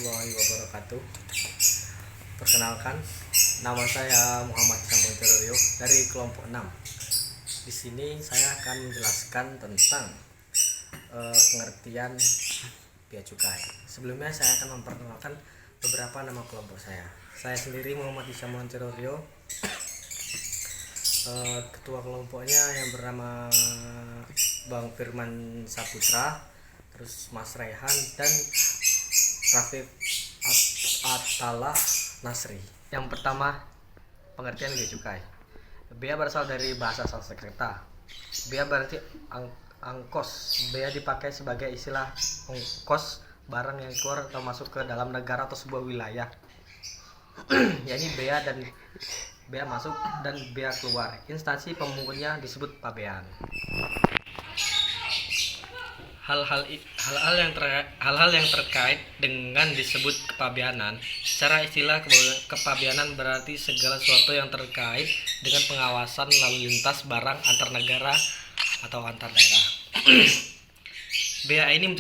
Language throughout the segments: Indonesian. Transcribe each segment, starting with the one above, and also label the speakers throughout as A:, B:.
A: warahmatullahi wabarakatuh. Perkenalkan, nama saya Muhammad Samuel dari kelompok 6. Di sini saya akan menjelaskan tentang pengertian bea cukai. Sebelumnya saya akan memperkenalkan beberapa nama kelompok saya. Saya sendiri Muhammad Samuel ketua kelompoknya yang bernama Bang Firman Saputra, terus Mas Rehan dan Rafiq Atala Nasri. Yang pertama, pengertian bea cukai. Bea berasal dari bahasa Sanskerta. Bea berarti angkos. Bea dipakai sebagai istilah ongkos barang yang keluar atau masuk ke dalam negara atau sebuah wilayah. yakni bea masuk dan bea keluar. Instansi pemungutnya disebut pabean. Hal-hal yang terkait dengan disebut kepabeanan. Secara istilah, kepabeanan berarti segala sesuatu yang terkait dengan pengawasan lalu lintas barang antar negara atau antar daerah. Bea ini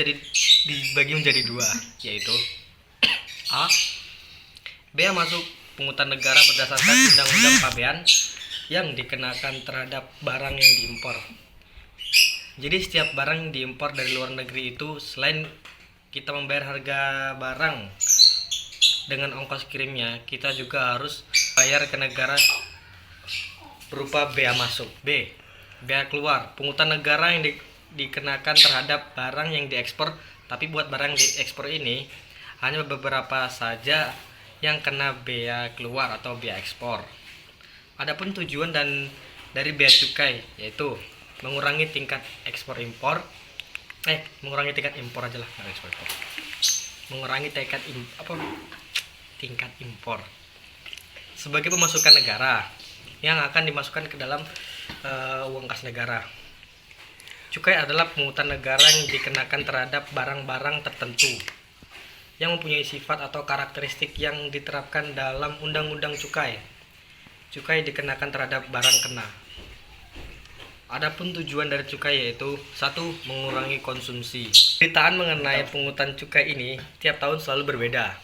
A: dibagi menjadi dua, yaitu A. Bea masuk pungutan negara berdasarkan undang-undang pabean yang dikenakan terhadap barang yang diimpor. Jadi setiap barang yang diimpor dari luar negeri itu, selain kita membayar harga barang dengan ongkos kirimnya, kita juga harus bayar ke negara berupa bea masuk. B. Bea keluar, pungutan negara yang dikenakan terhadap barang yang diekspor. Tapi buat barang diekspor ini hanya beberapa saja yang kena bea keluar atau bea ekspor. Adapun tujuan dari bea cukai yaitu mengurangi tingkat impor tingkat impor sebagai pemasukan negara yang akan dimasukkan ke dalam uang kas negara. Cukai adalah pungutan negara yang dikenakan terhadap barang-barang tertentu yang mempunyai sifat atau karakteristik yang diterapkan dalam undang-undang cukai. Cukai dikenakan terhadap barang kena. Adapun tujuan dari cukai yaitu 1. Mengurangi konsumsi. Beritaan mengenai pungutan cukai ini tiap tahun selalu berbeda.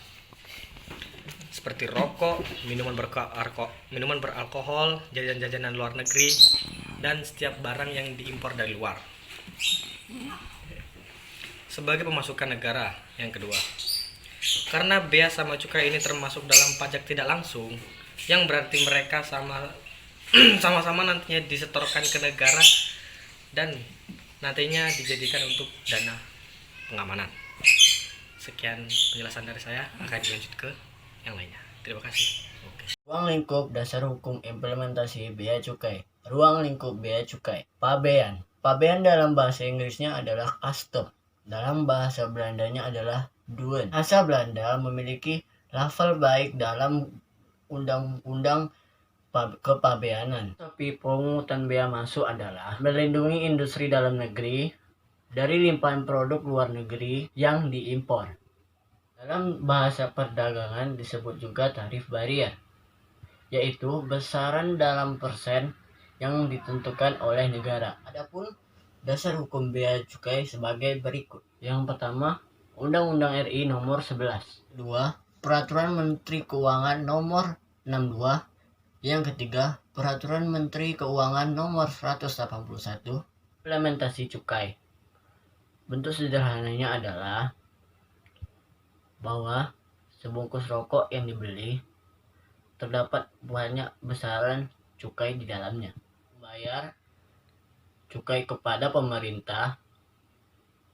A: Seperti rokok, minuman beralkohol, jajan-jajanan luar negeri, dan setiap barang yang diimpor dari luar. Sebagai pemasukan negara yang kedua. Karena bea sama cukai ini termasuk dalam pajak tidak langsung, yang berarti mereka sama-sama nantinya disetorkan ke negara dan nantinya dijadikan untuk dana pengamanan. Sekian penjelasan dari saya, akan dilanjut ke yang lainnya. Terima kasih.
B: Ruang lingkup dasar hukum implementasi bea cukai. Ruang lingkup bea cukai. Pabean. Pabean dalam bahasa Inggrisnya adalah custom. Dalam bahasa Belandanya adalah douane. Bahasa Belanda memiliki lafal baik dalam undang-undang kepabeanan. Tapi pungutan bea masuk adalah melindungi industri dalam negeri dari limpahan produk luar negeri yang diimpor. Dalam bahasa perdagangan disebut juga tarif barier, yaitu besaran dalam persen yang ditentukan oleh negara. Adapun dasar hukum bea cukai sebagai berikut. Yang pertama, Undang-Undang RI nomor 11. 2. Peraturan Menteri Keuangan nomor 62. Yang ketiga, Peraturan Menteri Keuangan nomor 181. Implementasi cukai. Bentuk sederhananya adalah bahwa sebungkus rokok yang dibeli terdapat banyak besaran cukai di dalamnya. Bayar cukai kepada pemerintah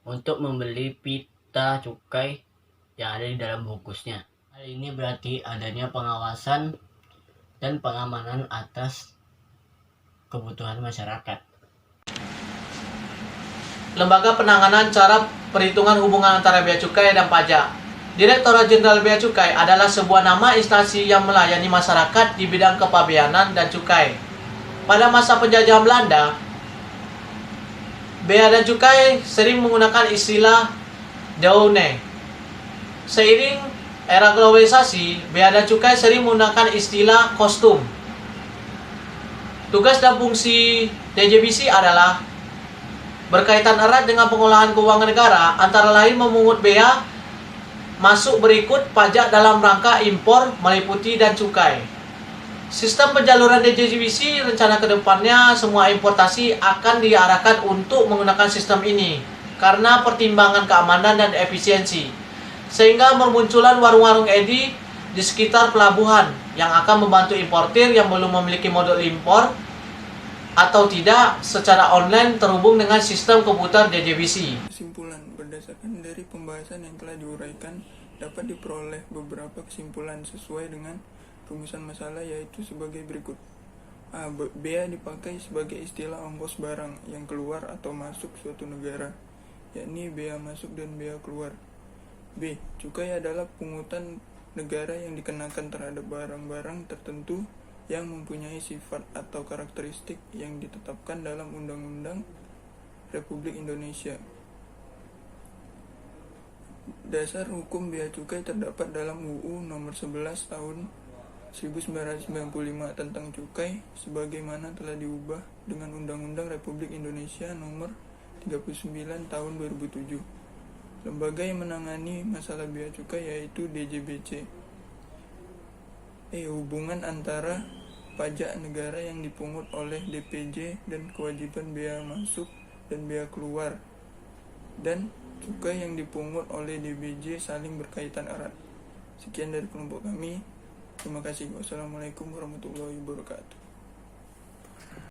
B: untuk membeli pita cukai yang ada di dalam bungkusnya. Hal ini berarti adanya pengawasan dan pengamanan atas kebutuhan masyarakat.
C: Lembaga Penanganan Cara Perhitungan Hubungan Antara Bea Cukai dan Pajak. Direktorat Jenderal Bea Cukai adalah sebuah nama instansi yang melayani masyarakat di bidang kepabeanan dan cukai. Pada masa penjajahan Belanda, bea dan cukai sering menggunakan istilah douane. Seiring era globalisasi, bea dan cukai sering menggunakan istilah kostum. Tugas dan fungsi DJBC adalah berkaitan erat dengan pengolahan keuangan negara, antara lain memungut bea, masuk berikut pajak dalam rangka impor meliputi dan cukai. Sistem penjaluran DJBC rencana kedepannya semua importasi akan diarahkan untuk menggunakan sistem ini karena pertimbangan keamanan dan efisiensi. Sehingga bermunculan warung-warung edi di sekitar pelabuhan yang akan membantu importir yang belum memiliki modul impor atau tidak secara online terhubung dengan sistem komputer DJBC.
D: Kesimpulan berdasarkan dari pembahasan yang telah diuraikan dapat diperoleh beberapa kesimpulan sesuai dengan rumusan masalah, yaitu sebagai berikut. A. Bea dipakai sebagai istilah ongkos barang yang keluar atau masuk suatu negara, yakni bea masuk dan bea keluar. B. Cukai adalah pungutan negara yang dikenakan terhadap barang-barang tertentu yang mempunyai sifat atau karakteristik yang ditetapkan dalam Undang-Undang Republik Indonesia. Dasar hukum bea cukai terdapat dalam UU Nomor 11 Tahun 1995 tentang cukai sebagaimana telah diubah dengan Undang-Undang Republik Indonesia Nomor 39 Tahun 2007. Lembaga yang menangani masalah bea cukai yaitu DJBC. Hubungan antara pajak negara yang dipungut oleh DPJ dan kewajiban bea masuk dan bea keluar dan cukai yang dipungut oleh DPJ saling berkaitan erat. Sekian dari kelompok kami. Terima kasih. Wassalamualaikum warahmatullahi wabarakatuh.